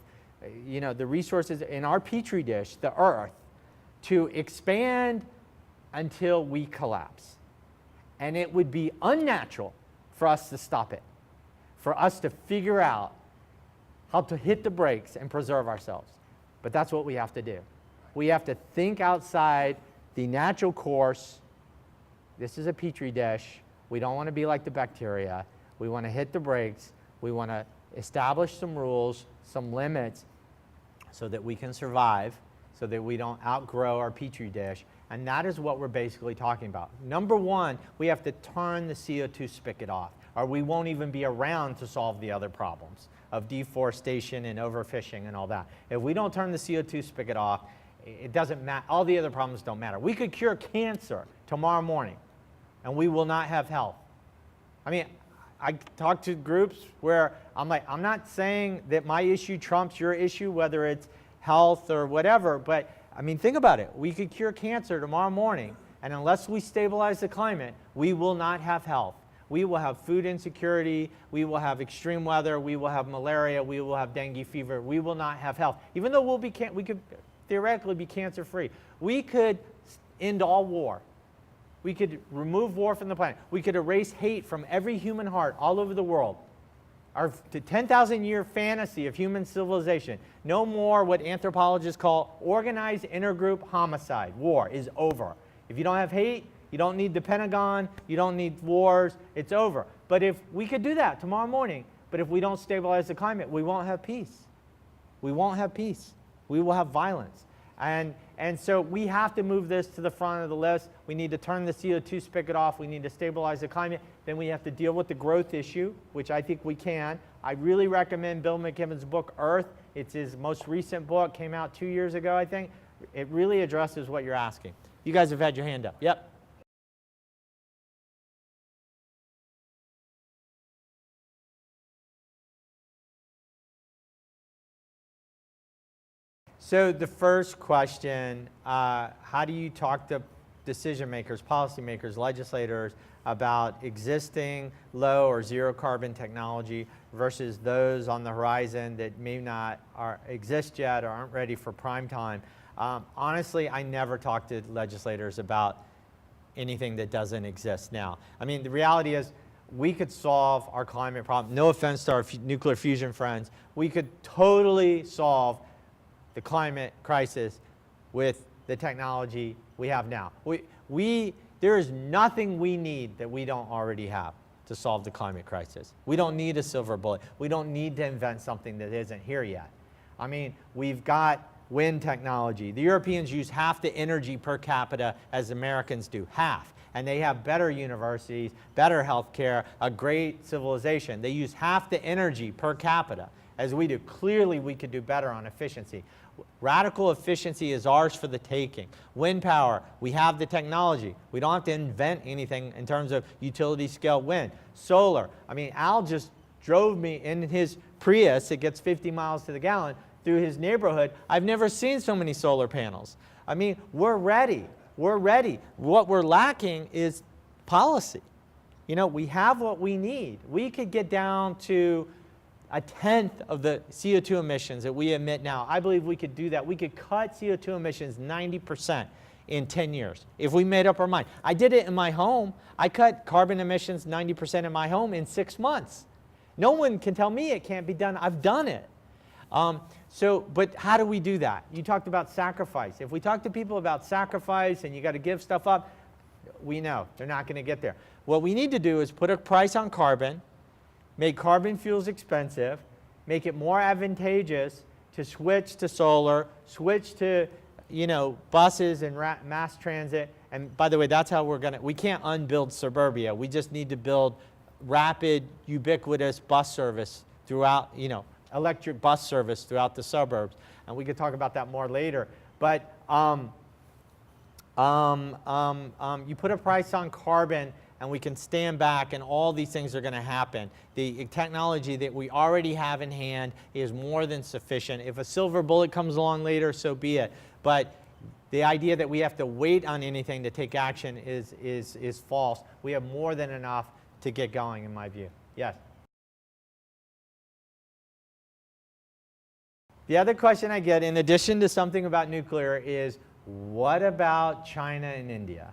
you know, the resources in our petri dish, the earth, to expand until we collapse. And it would be unnatural for us to stop it, for us to figure out how to hit the brakes and preserve ourselves. But that's what we have to do. We have to think outside the natural course. This is a petri dish. We don't want to be like the bacteria. We want to hit the brakes. We want to establish some rules, some limits, so that we can survive, so that we don't outgrow our petri dish. And that is what we're basically talking about. Number one, we have to turn the CO2 spigot off, or we won't even be around to solve the other problems of deforestation and overfishing and all that. If we don't turn the CO2 spigot off, it doesn't matter. All the other problems don't matter. We could cure cancer tomorrow morning, and we will not have health. I mean, I talk to groups where I'm like, I'm not saying that my issue trumps your issue, whether it's health or whatever, but I mean, think about it. We could cure cancer tomorrow morning, and unless we stabilize the climate, we will not have health. we will have food insecurity, we will have extreme weather, we will have malaria, we will have dengue fever, we will not have health. Even though we could theoretically be cancer-free. We could end all war. We could remove war from the planet. We could erase hate from every human heart all over the world. Our 10,000-year fantasy of human civilization, no more what anthropologists call organized intergroup homicide. War is over. If you don't have hate, you don't need the Pentagon, you don't need wars, it's over. But if we could do that tomorrow morning, but if we don't stabilize the climate, we won't have peace. We won't have peace. We will have violence. And so we have to move this to the front of the list. We need to turn the CO2 spigot off. We need to stabilize the climate. Then we have to deal with the growth issue, which I think we can. I really recommend Bill McKibben's book, Earth. It's his most recent book, came out 2 years ago, I think. It really addresses what you're asking. You guys have had your hand up. Yep. So the first question, how do you talk to decision makers, policymakers, legislators about existing low or zero carbon technology versus those on the horizon that may not exist yet or aren't ready for prime time? Honestly, I never talk to legislators about anything that doesn't exist now. I mean, the reality is we could solve our climate problem. No offense to our nuclear fusion friends. We could totally solve the climate crisis with the technology we have now. There is nothing we need that we don't already have to solve the climate crisis. We don't need a silver bullet. We don't need to invent something that isn't here yet. I mean, we've got wind technology. The Europeans use half the energy per capita as Americans do, half. And they have better universities, better health care, a great civilization. They use half the energy per capita as we do. Clearly, we could do better on efficiency. Radical efficiency is ours for the taking. Wind power, we have the technology. We don't have to invent anything in terms of utility scale wind. Solar, I mean, Al just drove me in his Prius, it gets 50 miles to the gallon, through his neighborhood. I've never seen so many solar panels. I mean, we're ready. We're ready. What we're lacking is policy. You know, we have what we need. We could get down to 1/10 of the CO2 emissions that we emit now. I believe we could do that. We could cut CO2 emissions 90% in 10 years if we made up our mind. I did it in my home. I cut carbon emissions 90% in my home in 6 months. No one can tell me it can't be done. I've done it. But how do we do that? You talked about sacrifice. If we talk to people about sacrifice and you got to give stuff up, we know they're not going to get there. What we need to do is put a price on carbon, make carbon fuels expensive, make it more advantageous to switch to solar, switch to, you know, buses and mass transit. And by the way, that's how we can't unbuild suburbia. We just need to build rapid, ubiquitous bus service throughout, you know, electric bus service throughout the suburbs. And we could talk about that more later. But you put a price on carbon and we can stand back and all these things are going to happen. The technology that we already have in hand is more than sufficient. If a silver bullet comes along later, so be it. But the idea that we have to wait on anything to take action is false. We have more than enough to get going, in my view. Yes? The other question I get, in addition to something about nuclear, is what about China and India?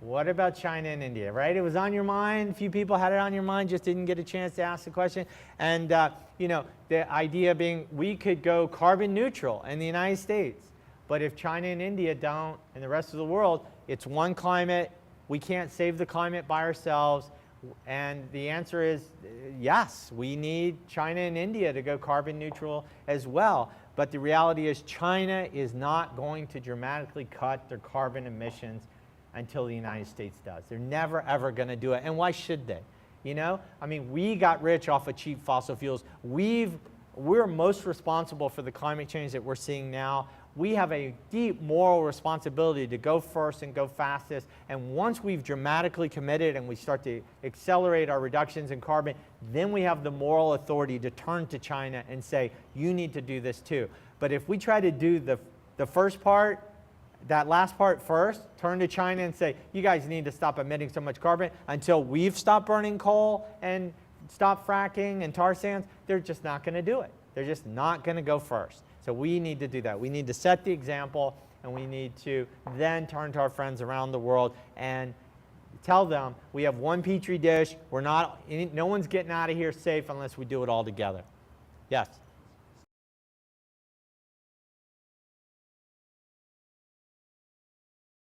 What about China and India, right? It was on your mind. A few people had it on your mind, just didn't get a chance to ask the question. And, you know, the idea being we could go carbon neutral in the United States. But if China and India don't, and the rest of the world, it's one climate. We can't save the climate by ourselves. And the answer is yes, we need China and India to go carbon neutral as well. But the reality is China is not going to dramatically cut their carbon emissions until the United States does. They're never, ever going to do it. And why should they? You know, I mean, we got rich off of cheap fossil fuels. We're most responsible for the climate change that we're seeing now. We have a deep moral responsibility to go first and go fastest. And once we've dramatically committed and we start to accelerate our reductions in carbon, then we have the moral authority to turn to China and say, you need to do this too. But if we try to do the first part that last part first, turn to China and say, you guys need to stop emitting so much carbon until we've stopped burning coal and stop fracking and tar sands, they're just not going to do it. They're just not going to go first. So we need to do that. We need to set the example, and we need to then turn to our friends around the world and tell them we have one petri dish. We're not, no one's getting out of here safe unless we do it all together. Yes?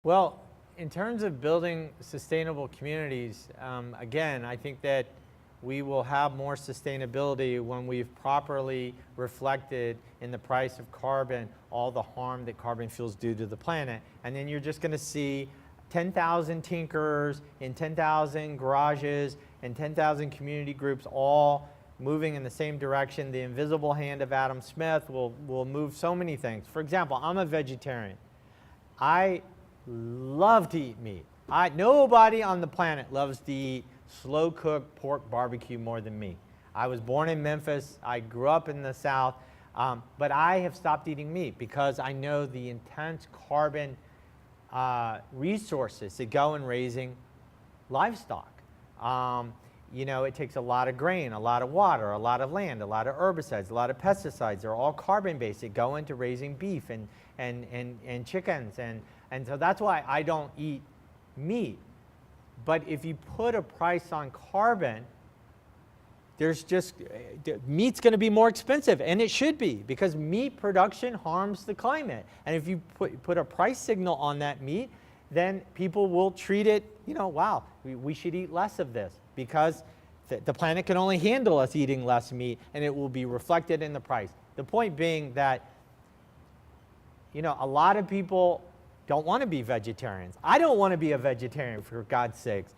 Well, in terms of building sustainable communities, again, I think that we will have more sustainability when we've properly reflected in the price of carbon all the harm that carbon fuels do to the planet. And then you're just going to see 10,000 tinkerers in 10,000 garages and 10,000 community groups all moving in the same direction. The invisible hand of Adam Smith will move so many things. For example, I'm a vegetarian. I love to eat meat. Nobody on the planet loves to eat slow-cooked pork barbecue more than me. I was born in Memphis. I grew up in the South. But I have stopped eating meat because I know the intense carbon resources that go in raising livestock. You know, it takes a lot of grain, a lot of water, a lot of land, a lot of herbicides, a lot of pesticides. They're all carbon-based that go into raising beef and chickens. And so that's why I don't eat meat. But if you put a price on carbon, there's just, meat's going to be more expensive, and it should be, because meat production harms the climate. And if you put a price signal on that meat, then people will treat it, you know, wow, we should eat less of this, because the planet can only handle us eating less meat, and it will be reflected in the price. The point being that, you know, a lot of people don't want to be vegetarians. I don't want to be a vegetarian, for God's sakes,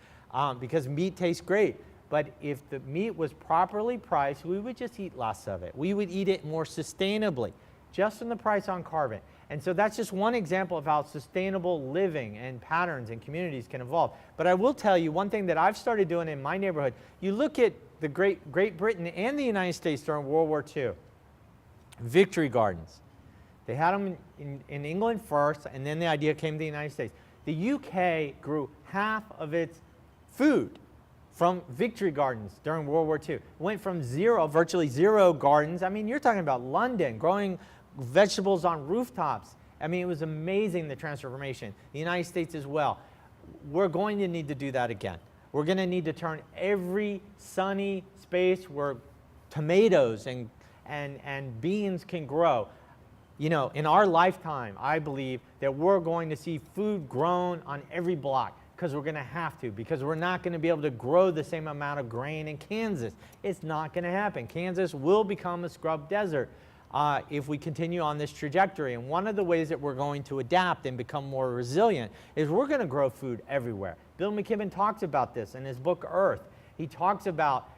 because meat tastes great. But if the meat was properly priced, we would just eat less of it. We would eat it more sustainably, just from the price on carbon. And so that's just one example of how sustainable living and patterns and communities can evolve. But I will tell you one thing that I've started doing in my neighborhood. You look at the Great Britain and the United States during World War II, victory gardens. They had them in England first, and then the idea came to the United States. The UK grew half of its food from victory gardens during World War II. It went from zero, virtually zero gardens. I mean, you're talking about London, growing vegetables on rooftops. I mean, it was amazing, the transformation. The United States as well. We're going to need to do that again. We're going to need to turn every sunny space where tomatoes and beans can grow. You know, in our lifetime, I believe that we're going to see food grown on every block, because we're going to have to, because we're not going to be able to grow the same amount of grain in Kansas. It's not going to happen. Kansas will become a scrub desert if we continue on this trajectory. And one of the ways that we're going to adapt and become more resilient is we're going to grow food everywhere. Bill McKibben talks about this in his book, Earth. He talks about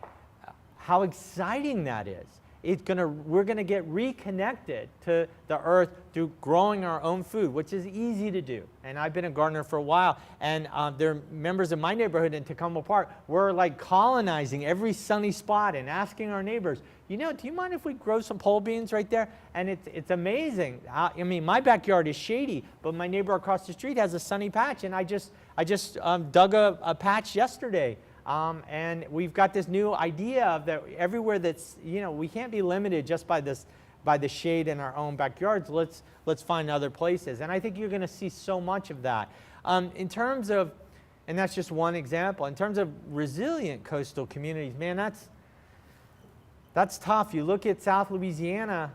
how exciting that is. We're going to get reconnected to the earth through growing our own food, which is easy to do. And I've been a gardener for a while, and there are members of my neighborhood in Tacoma Park. We're like colonizing every sunny spot and asking our neighbors, you know, do you mind if we grow some pole beans right there? And it's amazing. I mean, my backyard is shady, but my neighbor across the street has a sunny patch, and I just dug a patch yesterday. And we've got this new idea of that everywhere that's, you know, we can't be limited just by the shade in our own backyards. Let's find other places. And I think you're going to see so much of that. In terms of, and that's just one example, in terms of resilient coastal communities, man, that's tough. You look at South Louisiana,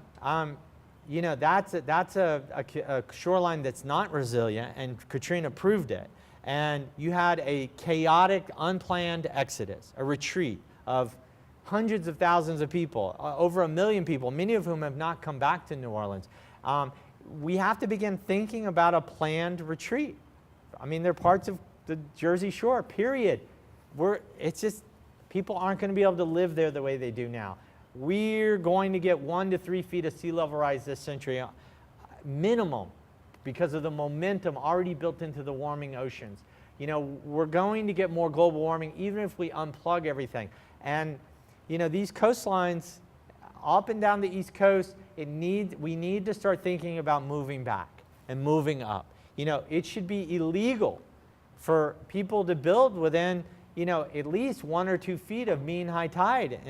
you know, that's a shoreline that's not resilient, and Katrina proved it. And you had a chaotic, unplanned exodus, a retreat of hundreds of thousands of people, over 1 million people, many of whom have not come back to New Orleans. We have to begin thinking about a planned retreat. I mean, they're parts of the Jersey Shore, period. It's just, people aren't going to be able to live there the way they do now. We're going to get 1 to 3 feet of sea level rise this century, minimum, because of the momentum already built into the warming oceans. You know, we're going to get more global warming even if we unplug everything. And, you know, these coastlines up and down the East Coast, we need to start thinking about moving back and moving up. it should be illegal for people to build within, at least 1 or 2 feet of mean high tide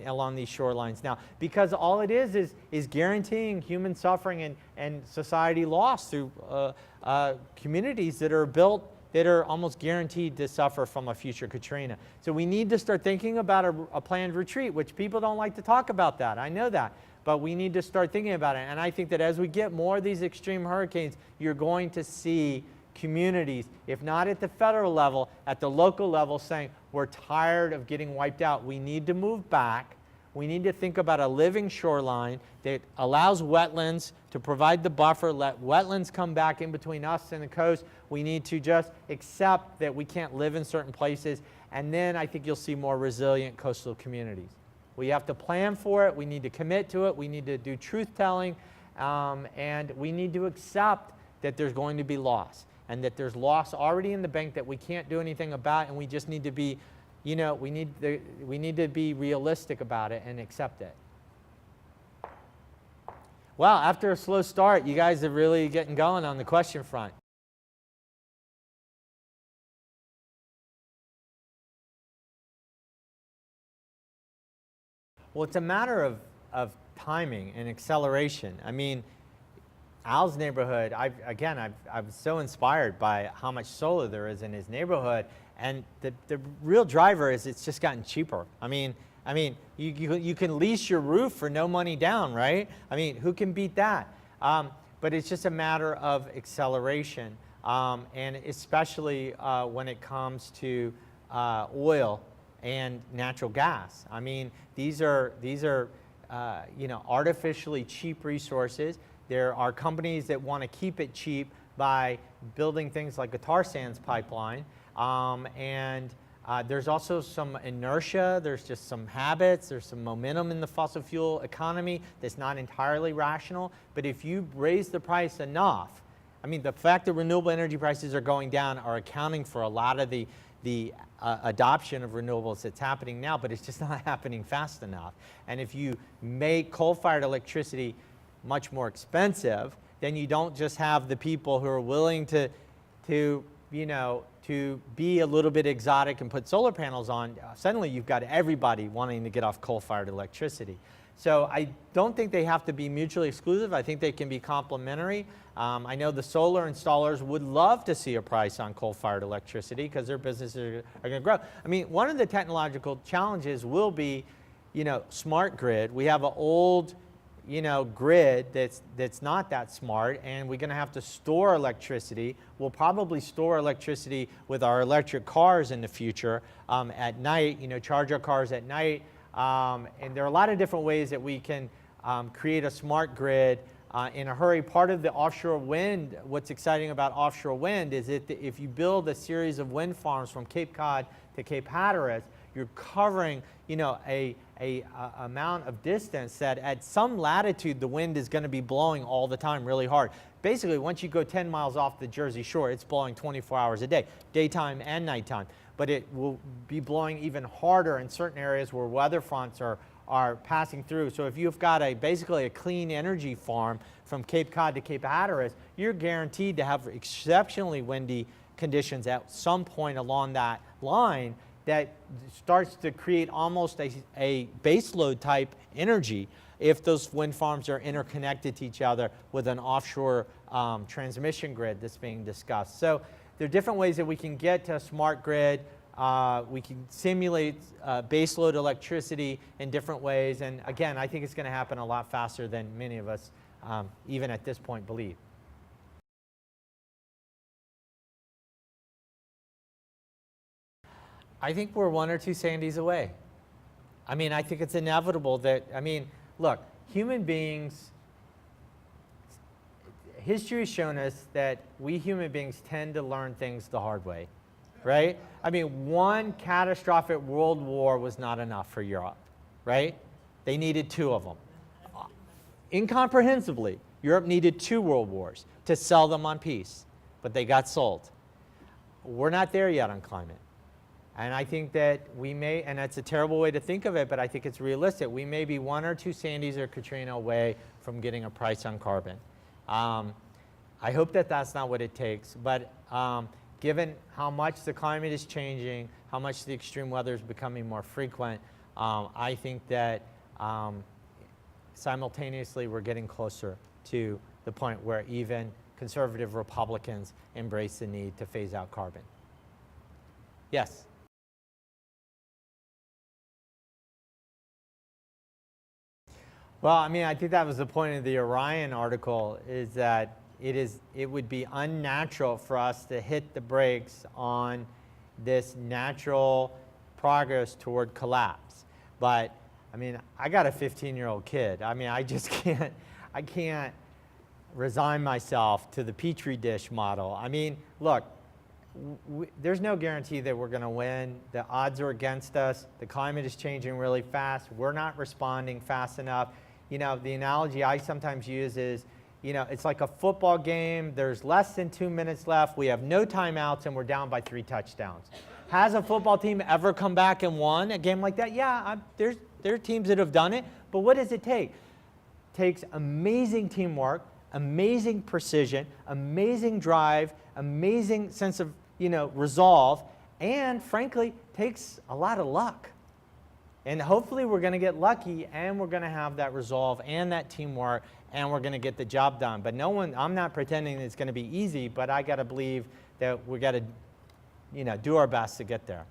along these shorelines now, because all it is guaranteeing human suffering and society loss through communities that are built that are almost guaranteed to suffer from a future Katrina. So we need to start thinking about a planned retreat, which people don't like to talk about that. I know that. But we need to start thinking about it. And I think that as we get more of these extreme hurricanes, you're going to see communities, if not at the federal level, at the local level, saying, we're tired of getting wiped out. We need to move back. We need to think about a living shoreline that allows wetlands to provide the buffer, let wetlands come back in between us and the coast. We need to just accept that we can't live in certain places, and then I think you'll see more resilient coastal communities. We have to plan for it, we need to commit to it, we need to do truth-telling, and we need to accept that there's going to be loss, and that there's loss already in the bank that we can't do anything about, and we just need to be we need to be realistic about it and accept it. Well, after a slow start, you guys are really getting going on the question front. Well, it's a matter of timing and acceleration. I mean, Al's neighborhood, I'm so inspired by how much solar there is in his neighborhood. And the real driver is it's just gotten cheaper. I mean, you can lease your roof for no money down, right? I mean, who can beat that? But it's just a matter of acceleration, and especially when it comes to oil and natural gas. I mean, these are artificially cheap resources. There are companies that want to keep it cheap by building things like a tar sands pipeline. There's also some inertia, there's just some habits, there's some momentum in the fossil fuel economy that's not entirely rational. But if you raise the price enough, I mean, the fact that renewable energy prices are going down are accounting for a lot of the adoption of renewables that's happening now, but it's just not happening fast enough. And if you make coal-fired electricity much more expensive, then you don't just have the people who are willing to be a little bit exotic and put solar panels on. Suddenly you've got everybody wanting to get off coal-fired electricity. So I don't think they have to be mutually exclusive. I think they can be complementary. I know the solar installers would love to see a price on coal-fired electricity because their businesses are going to grow. I mean, one of the technological challenges will be, smart grid. We have an old grid that's not that smart, and we're going to have to store electricity. We'll probably store electricity with our electric cars in the future at night, charge our cars at night. And there are a lot of different ways that we can create a smart grid in a hurry. Part of the offshore wind, what's exciting about offshore wind is that if you build a series of wind farms from Cape Cod to Cape Hatteras, you're covering, a amount of distance that at some latitude the wind is going to be blowing all the time really hard. Basically, once you go 10 miles off the Jersey Shore, it's blowing 24 hours a day, daytime and nighttime. But it will be blowing even harder in certain areas where weather fronts are passing through. So if you've got basically a clean energy farm from Cape Cod to Cape Hatteras, you're guaranteed to have exceptionally windy conditions at some point along that line that starts to create almost a baseload type energy if those wind farms are interconnected to each other with an offshore transmission grid that's being discussed. So there are different ways that we can get to a smart grid. We can simulate baseload electricity in different ways. And again, I think it's going to happen a lot faster than many of us, even at this point, believe. I think we're 1 or 2 Sandys away. I mean, I think it's inevitable that, look, human beings, history has shown us that we human beings tend to learn things the hard way, right? I mean, one catastrophic world war was not enough for Europe, right? They needed 2 of them. Incomprehensibly, Europe needed 2 world wars to sell them on peace, but they got sold. We're not there yet on climate. And I think that we may, and that's a terrible way to think of it, but I think it's realistic. We may be 1 or 2 Sandys or Katrina away from getting a price on carbon. I hope that that's not what it takes, but given how much the climate is changing, how much the extreme weather is becoming more frequent, I think that simultaneously we're getting closer to the point where even conservative Republicans embrace the need to phase out carbon. Yes? Well, I mean, I think that was the point of the Orion article, is that it would be unnatural for us to hit the brakes on this natural progress toward collapse. But I mean, I got a 15-year-old kid. I mean, I just can't resign myself to the Petri dish model. I mean, look, there's no guarantee that we're going to win. The odds are against us. The climate is changing really fast. We're not responding fast enough. You know, the analogy I sometimes use is, you know, it's like a football game. There's less than 2 minutes left. We have no timeouts, and we're down by 3 touchdowns. Has a football team ever come back and won a game like that? Yeah, there are teams that have done it. But what does it take? It takes amazing teamwork, amazing precision, amazing drive, amazing sense of, you know, resolve, and frankly, takes a lot of luck. And hopefully we're going to get lucky, and we're going to have that resolve and that teamwork, and we're going to get the job done. But I'm not pretending it's going to be easy, but I got to believe that we got to, you know, do our best to get there.